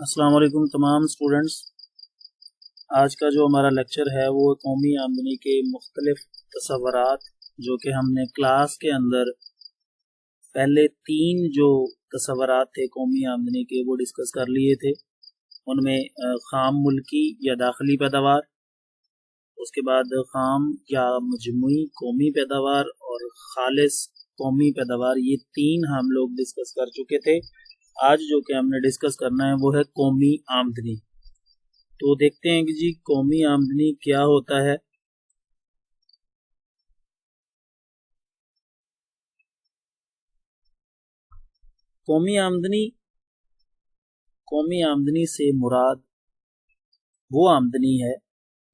अस्सलाम वालेकुम तमाम स्टूडेंट्स। आज का जो हमारा लेक्चर है वो कौमी आमदनी के मुख्तलिफ तसव्वुरात जो कि हमने क्लास के अंदर पहले 3 जो तसव्वुरात थे कौमी आमदनी के वो डिस्कस कर लिए थे। उनमें खाम मुल्की या दाखिली पैदावार, उसके बाद खाम या मजमूई कौमी पैदावार और खालिस कौमी पैदावार, ये 3 हम लोग डिस्कस कर चुके थे। आज जो कि हमने डिस्कस करना है वो है कौमी आमदनी। तो देखते हैं कि जी कौमी आमदनी क्या होता है। कौमी आमदनी से मुराद वो आमदनी है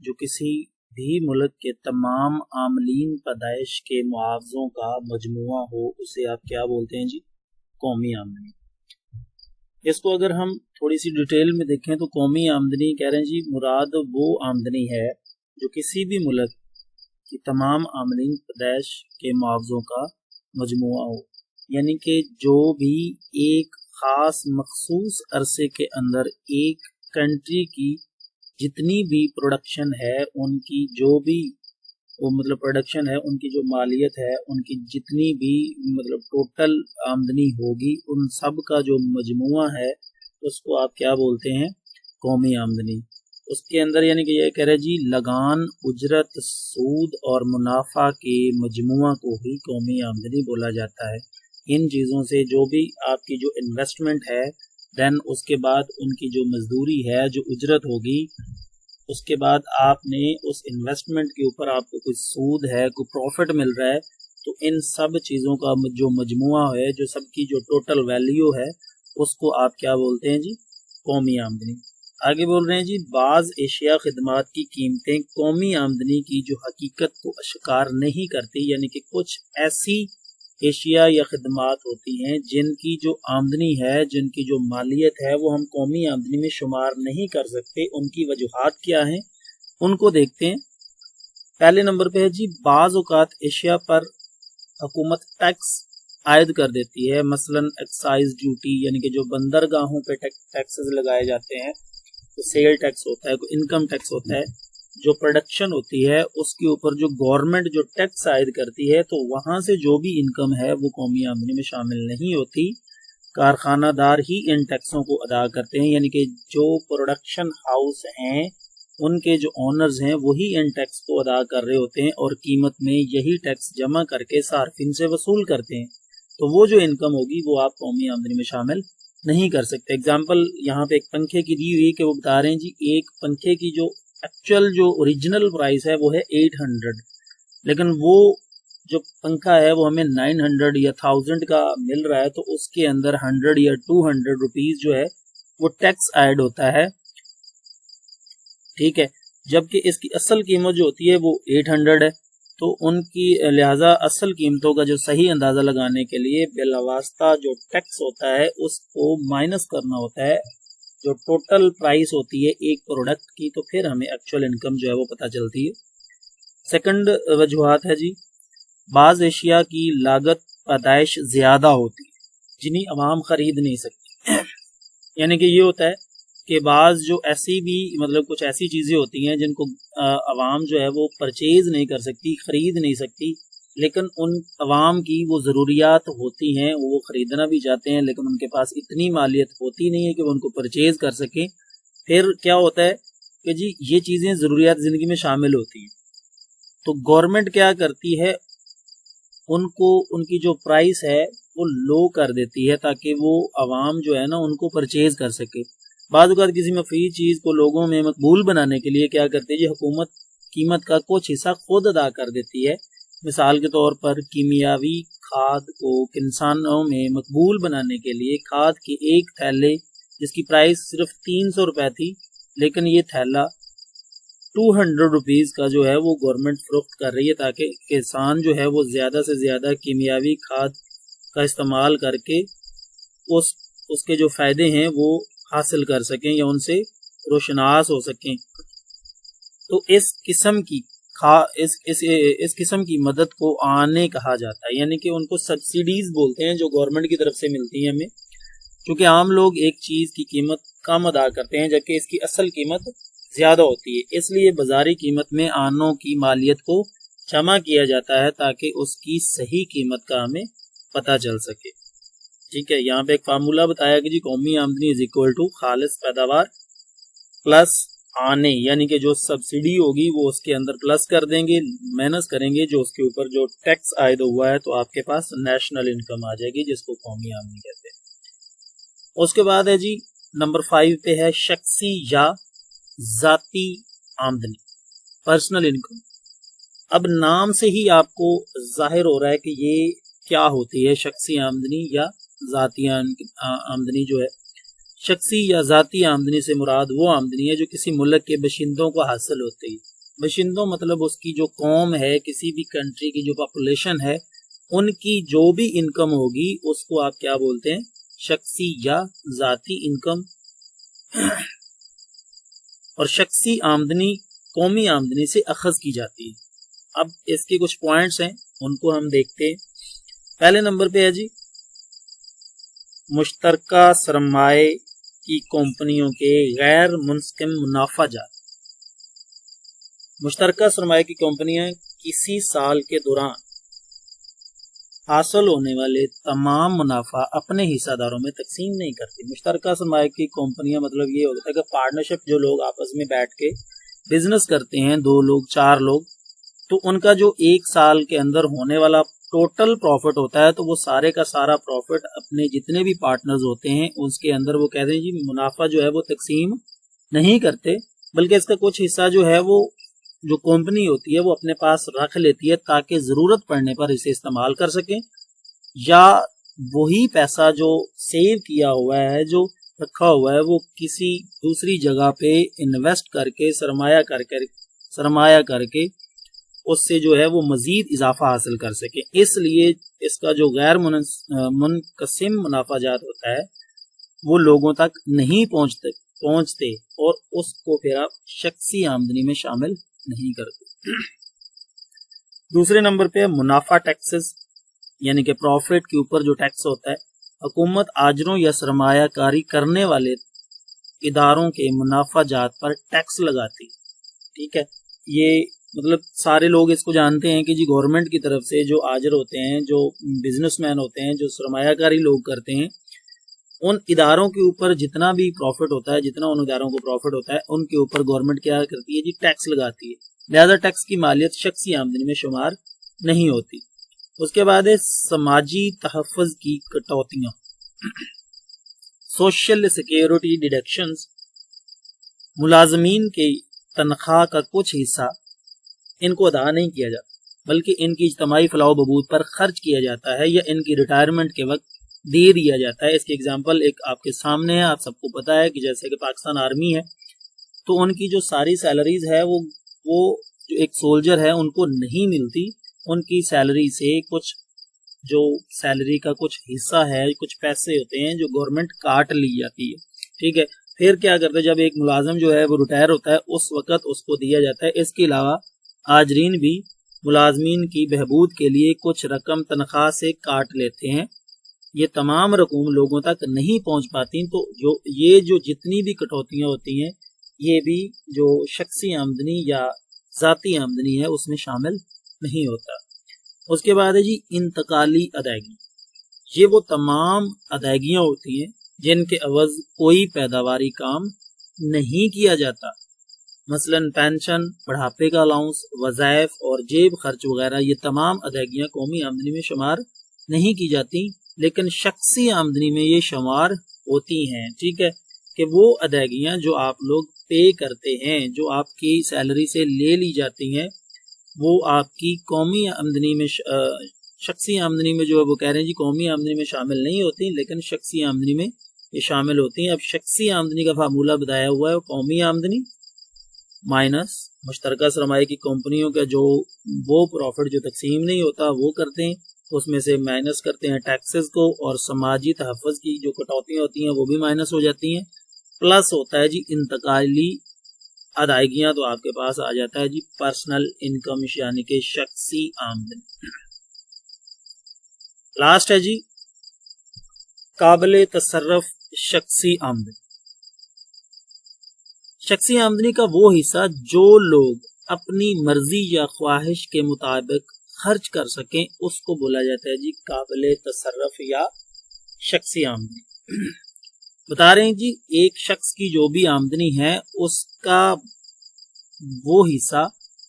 जो किसी भी मुल्क के तमाम आमलीन पैदाइश के मुआवजों का मजमुआ हो, उसे आप क्या बोलते हैं जी? कौमी आमदनी। इसको अगर हम थोड़ी सी डिटेल में देखें तो कौमी आमदनी कह रहे हैं जी मुराद वो आमदनी है जो किसी भी मुल्क की तमाम आमलीन पैदाइश के मुआवजों का मजमुआ हो, यानी कि जो भी एक ख़ास मखसूस अरसे के अंदर एक कंट्री की जितनी भी प्रोडक्शन है, उनकी जो भी वो मतलब प्रोडक्शन है, उनकी जो मालियत है, उनकी जितनी भी मतलब टोटल आमदनी होगी, उन सब का जो मजमुआ है उसको आप क्या बोलते हैं? कौमी आमदनी। उसके अंदर यानी कि ये कह रहे जी लगान, उजरत, सूद और मुनाफा के मजमुआ को ही कौमी आमदनी बोला जाता है। इन चीज़ों से जो भी आपकी जो इन्वेस्टमेंट है, देन उसके बाद उनकी जो मजदूरी है, जो उजरत होगी, उसके बाद आपने उस इन्वेस्टमेंट के ऊपर आपको कोई सूद है, कोई प्रॉफिट मिल रहा है, तो इन सब चीज़ों का जो मजमुआ है, जो सबकी जो टोटल वैल्यू है, उसको आप क्या बोलते हैं जी? कौमी आमदनी। आगे बोल रहे हैं जी बाज़ एशिया खिदमात की कीमतें कौमी आमदनी की जो हकीकत को अश्कार नहीं करती, यानी कि कुछ ऐसी एशिया या खिदमात होती हैं जिनकी जो आमदनी है, जिनकी जो मालियत है, वो हम कौमी आमदनी में शुमार नहीं कर सकते। उनकी वजूहात क्या हैं, उनको देखते हैं। पहले नंबर पे है जी बाज़ औक़ात एशिया पर हुकूमत टैक्स आयद कर देती है, मसलन एक्साइज ड्यूटी, यानी कि जो बंदरगाहों पे टैक्सेस लगाए जाते हैं, तो सेल टैक्स होता है, कोई इनकम टैक्स होता है। जो प्रोडक्शन होती है उसके ऊपर जो गवर्नमेंट जो टैक्स आयद करती है, तो वहाँ से जो भी इनकम है वो कौमी आमदनी में शामिल नहीं होती। कारखानादार ही इन टैक्सों को अदा करते हैं, यानी कि जो प्रोडक्शन हाउस हैं उनके जो ओनर्स हैं वही इन टैक्स को अदा कर रहे होते हैं और कीमत में यही टैक्स जमा करके सार्फिन से वसूल करते हैं। तो वो जो इनकम होगी वो आप कौमी आमदनी में शामिल नहीं कर सकते। एग्जाम्पल यहाँ पे एक पंखे की दी हुई है कि वो बता रहे हैं जी एक पंखे की जो एक्चुअल जो ओरिजिनल प्राइस है वो है 800, लेकिन वो जो पंखा है वो हमें 900 या 1000 का मिल रहा है, तो उसके अंदर 100 या 200 रुपीज जो है वो टैक्स ऐड होता है, ठीक है। जबकि इसकी असल कीमत जो होती है वो 800 है। तो उनकी लिहाजा असल कीमतों का जो सही अंदाज़ा लगाने के लिए बिलावास्ता जो टैक्स होता है उसको माइनस करना होता है जो टोटल प्राइस होती है एक प्रोडक्ट की, तो फिर हमें एक्चुअल इनकम जो है वो पता चलती है। सेकंड वजूहात है जी बाज़ एशिया की लागत पैदाइश ज़्यादा होती है जिन्हें अवाम ख़रीद नहीं सकती। यानी कि ये होता है कि बाज़ जो ऐसी भी मतलब कुछ ऐसी चीज़ें होती हैं जिनको अवाम जो है वो परचेज़ नहीं कर सकती, ख़रीद नहीं सकती, लेकिन उन अवाम की वो ज़रूरियात होती हैं, वो ख़रीदना भी चाहते हैं, लेकिन उनके पास इतनी मालियत होती नहीं है कि वो उनको परचेज़ कर सकें। फिर क्या होता है कि जी ये चीज़ें ज़रूरियात ज़िंदगी में शामिल होती हैं, तो गवर्नमेंट क्या करती है, उनको उनकी जो प्राइस है वो लो कर देती है ताकि वो अवाम जो है ना उनको परचेज़ कर सके। बाज़ औक़ात किसी मफ़ीद चीज़ को लोगों में मकबूल बनाने के लिए क्या करती है जी हुकूमत कीमत का कुछ हिस्सा खुद अदा कर देती है। मिसाल के तौर पर कीमियावी खाद को इंसानों में मकबूल बनाने के लिए खाद के एक थैले जिसकी प्राइस सिर्फ 300 रुपये थी, लेकिन ये थैला 200 रुपीज़ का जो है वो गवर्नमेंट फ़रोख्त कर रही है ताकि किसान जो है वो ज़्यादा से ज़्यादा कीमियावी खाद का इस्तेमाल करके उसके जो फ़ायदे हैं वो हासिल कर सकें या उनसे रोशनास हो सकें। तो इस किस्म की मदद को आने कहा जाता है, यानी कि उनको सब्सिडीज़ बोलते हैं जो गवर्नमेंट की तरफ से मिलती हैं हमें। क्योंकि आम लोग एक चीज़ की कीमत कम अदा करते हैं जबकि इसकी असल कीमत ज़्यादा होती है। इसलिए बाजारी कीमत में आनों की मालियत को जमा किया जाता है ताकि उसकी सही कीमत का हमें पता चल सके। ठीक है, यहाँ पे एक फार्मूला बताया कि जी कौमी आमदनी इज इक्वल टू खालिस पैदावार प्लस आने, यानी कि जो सब्सिडी होगी वो उसके अंदर प्लस कर देंगे, माइनस करेंगे जो उसके ऊपर जो टैक्स आयद हुआ है, तो आपके पास नेशनल इनकम आ जाएगी जिसको कौमी आमदनी कहते हैं। उसके बाद है जी नंबर 5 पे है शख्सी या जाती आमदनी, पर्सनल इनकम। अब नाम से ही आपको जाहिर हो रहा है कि ये क्या होती है शख्सी आमदनी या जाती आमदनी। जो है शख्सी या जाती आमदनी से मुराद वो आमदनी है जो किसी मुल्क के बशिंदों को हासिल होती है। बशिंदों मतलब उसकी जो कौम है, किसी भी कंट्री की जो पॉपुलेशन है, उनकी जो भी इनकम होगी उसको आप क्या बोलते हैं, शख्सी या जाती इनकम। और शख्सी आमदनी कौमी आमदनी से अखज़ की जाती है। अब इसके कुछ पॉइंट्स हैं, उनको हम देखते हैं। पहले नंबर पे है जी मुश्तरका सरमाए की कंपनियों के गैर मुनस्किम मुनाफा जात। मुश्तरका सरमाए की कंपनियां किसी साल के दौरान हासिल होने वाले तमाम मुनाफा अपने हिस्सेदारों में तकसीम नहीं करती। मुश्तरका सरमाए की कंपनियां मतलब ये होता है कि पार्टनरशिप, जो लोग आपस में बैठ के बिजनेस करते हैं, 2 लोग 4 लोग, तो उनका जो एक साल के अंदर होने वाला टोटल प्रॉफिट होता है, तो वो सारे का सारा प्रॉफिट अपने जितने भी पार्टनर्स होते हैं उसके अंदर वो कहते हैं जी मुनाफा जो है वो तकसीम नहीं करते, बल्कि इसका कुछ हिस्सा जो है वो जो कंपनी होती है वो अपने पास रख लेती है ताकि ज़रूरत पड़ने पर इसे इस्तेमाल कर सकें, या वही पैसा जो सेव किया हुआ है, जो रखा हुआ है, वो किसी दूसरी जगह पे इन्वेस्ट करके सरमाया करके उससे जो है वो मजीद इजाफा हासिल कर सके। इसलिए इसका जो गैर मुनकसिम मुनाफाजात होता है वो लोगों तक नहीं पहुंचते और उसको फिर आप शख्सी आमदनी में शामिल नहीं करते। दूसरे नंबर पे मुनाफा टैक्सेस, यानी कि प्रॉफिट के ऊपर जो टैक्स होता है। हुकूमत आजरों या सरमायाकारी करने वाले इदारों के मुनाफा जात पर टैक्स लगाती। ठीक है, ये मतलब सारे लोग इसको जानते हैं कि जी गवर्नमेंट की तरफ से जो आजर होते हैं, जो बिजनेसमैन होते हैं, जो सरमायाकारी लोग करते हैं, उन इदारों के ऊपर जितना भी प्रॉफिट होता है, जितना उन इदारों को प्रॉफिट होता है, उनके ऊपर गवर्नमेंट क्या करती है जी, टैक्स लगाती है। लिहाजा टैक्स की मालियत शख्सी आमदनी में शुमार नहीं होती। उसके बाद है समाजी तहफ़्फ़ुज़ की कटौतियाँ, सोशल सिक्योरिटी डिडक्शंस। मुलाजमीन के तनख्वाह का कुछ हिस्सा इनको अदा नहीं किया जाता बल्कि इनकी इज्तमाई फलाह बहबूद पर खर्च किया जाता है या इनकी रिटायरमेंट के वक्त दे दिया जाता है। इसके एग्जाम्पल एक आपके सामने है, आप सबको पता है कि जैसे कि पाकिस्तान आर्मी है, तो उनकी जो सारी सैलरीज है वो जो एक सोल्जर है उनको नहीं मिलती। उनकी सैलरी से कुछ जो सैलरी का कुछ हिस्सा है, कुछ पैसे होते हैं जो गवर्नमेंट काट ली जाती है। ठीक है, फिर क्या करते हैं, जब एक मुलाजिम जो है वो रिटायर होता है उस वक़्त उसको दिया जाता है। इसके अलावा आजरीन भी मुलाजमीन की बहबूद के लिए कुछ रकम तनख्वाह से काट लेते हैं। ये तमाम रकूम लोगों तक नहीं पहुंच पाती, तो जो जितनी भी कटौतियाँ होती हैं ये भी जो शख्सी आमदनी या ज़ाती आमदनी है उसमें शामिल नहीं होता। उसके बाद है जी इंतकाली अदायगी। ये वो तमाम अदायगियाँ होती हैं जिनके अवज़ कोई पैदावारी काम नहीं किया जाता, मसलन पेंशन, बुढ़ापे का अलाउंस, वज़ाइफ और जेब खर्च वगैरह। ये तमाम अदायगियाँ कौमी आमदनी में शुमार नहीं की जाती, लेकिन शख्सी आमदनी में ये शुमार होती हैं। ठीक है, कि वो अदायगियाँ जो आप लोग पे करते हैं, जो आपकी सैलरी से ले ली जाती हैं, वो आपकी कौमी आमदनी में शख्सी आमदनी में जो है वो कह रहे हैं जी कौमी आमदनी में शामिल नहीं होती, लेकिन शख्सी आमदनी में ये शामिल होती हैं। अब शख्सी आमदनी का फार्मूला बताया हुआ है, कौमी आमदनी माइनस मुश्तरका सरमाए की कंपनियों का जो वो प्रॉफिट जो तकसीम नहीं होता वो करते हैं, उसमें से माइनस करते हैं टैक्सेस को, और समाजी तहफ़्फ़ुज़ की जो कटौतियाँ होती हैं वो भी माइनस हो जाती हैं। प्लस होता है जी इंतकाली अदायगियाँ, तो आपके पास आ जाता है जी पर्सनल इनकम यानी कि शख्सी आमदनी। लास्ट है जी काबिल तसर्रुफ शख्सी आमदनी। شخصی آمدنی کا وہ حصہ جو لوگ اپنی مرضی یا خواہش کے مطابق خرچ کر سکیں اس کو بولا جاتا ہے جی قابل تصرف یا شخصی آمدنی۔ بتا رہے ہیں جی ایک شخص کی جو بھی آمدنی ہے اس کا وہ حصہ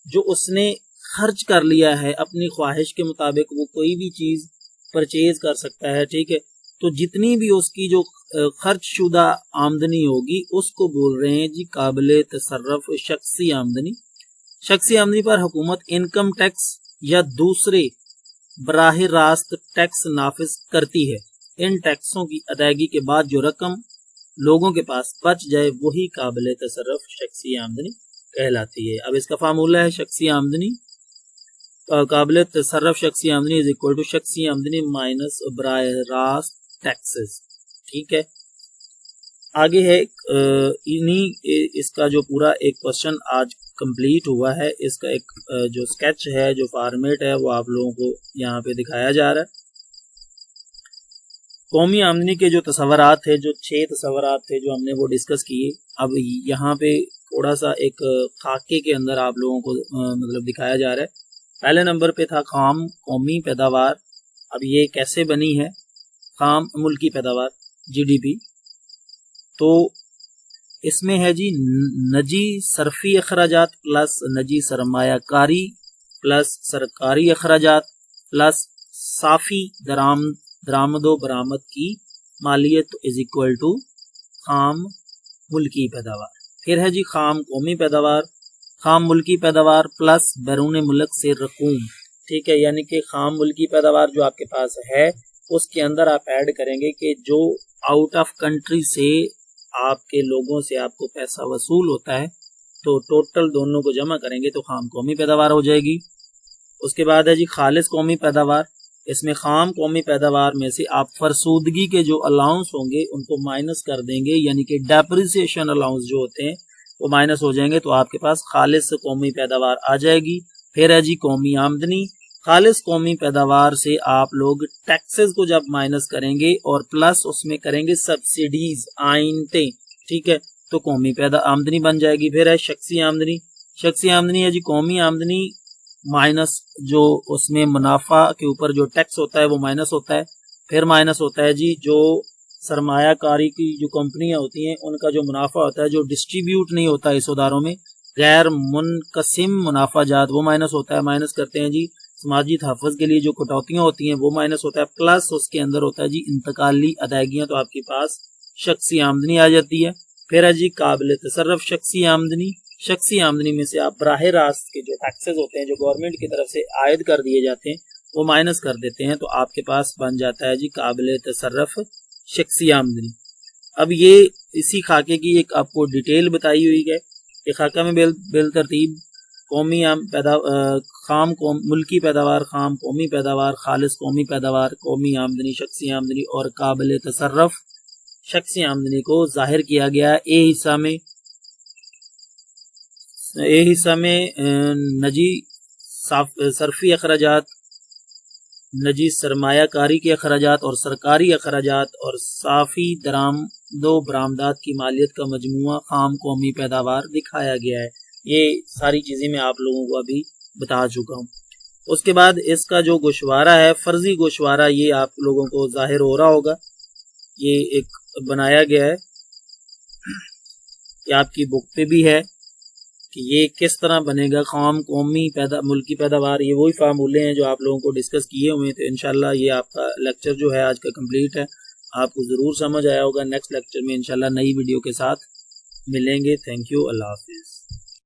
جو اس نے خرچ کر لیا ہے اپنی خواہش کے مطابق، وہ کوئی بھی چیز پرچیز کر سکتا ہے، ٹھیک ہے، تو جتنی بھی اس کی جو خرچ شدہ آمدنی ہوگی اس کو بول رہے ہیں جی قابل تصرف شخصی آمدنی۔ شخصی آمدنی پر حکومت انکم ٹیکس یا دوسرے براہ راست ٹیکس نافذ کرتی ہے۔ ان ٹیکسوں کی ادائیگی کے بعد جو رقم لوگوں کے پاس بچ جائے وہی قابل تصرف شخصی آمدنی کہلاتی ہے۔ اب اس کا فارمولہ ہے شخصی آمدنی قابل تصرف شخصی آمدنی از اکول ٹو شخصی آمدنی مائنس براہ راست ٹیکسز، ٹھیک ہے۔ آگے ہے اس کا جو پورا ایک کوشچن آج کمپلیٹ ہوا ہے، اس کا ایک جو سکیچ ہے جو فارمیٹ ہے وہ آپ لوگوں کو یہاں پہ دکھایا جا رہا ہے۔ قومی آمدنی کے جو تصورات تھے، جو 6 تصورات تھے جو ہم نے وہ ڈسکس کیے، اب یہاں پہ تھوڑا سا ایک خاکے کے اندر آپ لوگوں کو مطلب دکھایا جا رہا ہے۔ پہلے نمبر پہ تھا خام قومی پیداوار، اب یہ کیسے بنی ہے خام ملکی پیداوار جی ڈی پی، تو اس میں ہے جی نجی صرفی اخراجات پلس نجی سرمایہ کاری پلس سرکاری اخراجات پلس صافی درآمد و برآمد کی مالیت از اکول ٹو خام ملکی پیداوار۔ پھر ہے جی خام قومی پیداوار، خام ملکی پیداوار پلس بیرون ملک سے رقوم، ٹھیک ہے، یعنی کہ خام ملکی پیداوار جو آپ کے پاس ہے اس کے اندر آپ ایڈ کریں گے کہ جو آؤٹ آف کنٹری سے آپ کے لوگوں سے آپ کو پیسہ وصول ہوتا ہے، تو ٹوٹل دونوں کو جمع کریں گے تو خام قومی پیداوار ہو جائے گی۔ اس کے بعد ہے جی خالص قومی پیداوار، اس میں خام قومی پیداوار میں سے آپ فرسودگی کے جو الاؤنس ہوں گے ان کو مائنس کر دیں گے، یعنی کہ ڈیپریسیشن الاؤنس جو ہوتے ہیں وہ مائنس ہو جائیں گے، تو آپ کے پاس خالص قومی پیداوار آ جائے گی۔ پھر ہے جی قومی آمدنی، خالص قومی پیداوار سے آپ لوگ ٹیکسز کو جب مائنس کریں گے اور پلس اس میں کریں گے سبسڈیز آئینتیں، ٹھیک ہے، تو قومی آمدنی بن جائے گی۔ پھر ہے شخصی آمدنی، شخصی آمدنی ہے جی قومی آمدنی مائنس جو اس میں منافع کے اوپر جو ٹیکس ہوتا ہے وہ مائنس ہوتا ہے، پھر مائنس ہوتا ہے جی جو سرمایہ کاری کی جو کمپنیاں ہوتی ہیں ان کا جو منافع ہوتا ہے جو ڈسٹریبیوٹ نہیں ہوتا ہے حصص میں، غیر منقسم منافع جات، وہ مائنس ہوتا ہے۔ مائنس کرتے ہیں جی سماجی تحفظ کے لیے جو کٹوتیاں ہوتی ہیں وہ مائنس ہوتا ہے، پلس اس کے اندر ہوتا ہے جی انتقالی ادائیگیاں، تو آپ کے پاس شخصی آمدنی آ جاتی ہے۔ پھر ہے جی قابل تصرف شخصی آمدنی، شخصی آمدنی میں سے آپ براہ راست کے جو ٹیکسز ہوتے ہیں جو گورنمنٹ کی طرف سے عائد کر دیے جاتے ہیں وہ مائنس کر دیتے ہیں، تو آپ کے پاس بن جاتا ہے جی قابل تصرف شخصی آمدنی۔ اب یہ اسی خاکے کی ایک آپ کو ڈیٹیل بتائی ہوئی ہے کہ خاکہ میں بالترتیب قومی خام ملکی پیداوار، خام قومی پیداوار، خالص قومی پیداوار، قومی آمدنی، شخصی آمدنی اور قابل تصرف شخصی آمدنی کو ظاہر کیا گیا ہے۔ اے حصہ میں نجی صرفی اخراجات، نجی سرمایہ کاری کے اخراجات اور سرکاری اخراجات اور صافی درآمد و برآمدات کی مالیت کا مجموعہ خام قومی پیداوار دکھایا گیا ہے۔ یہ ساری چیزیں میں آپ لوگوں کو ابھی بتا چکا ہوں۔ اس کے بعد اس کا جو گوشوارہ ہے، فرضی گوشوارہ، یہ آپ لوگوں کو ظاہر ہو رہا ہوگا، یہ ایک بنایا گیا ہے، یہ آپ کی بک پہ بھی ہے کہ یہ کس طرح بنے گا خام قومی ملکی پیداوار۔ یہ وہی فارمولے ہیں جو آپ لوگوں کو ڈسکس کیے ہوئے ہیں، تو انشاءاللہ یہ آپ کا لیکچر جو ہے آج کا کمپلیٹ ہے، آپ کو ضرور سمجھ آیا ہوگا۔ نیکسٹ لیکچر میں انشاءاللہ نئی ویڈیو کے ساتھ ملیں گے۔ تھینک یو، اللہ حافظ۔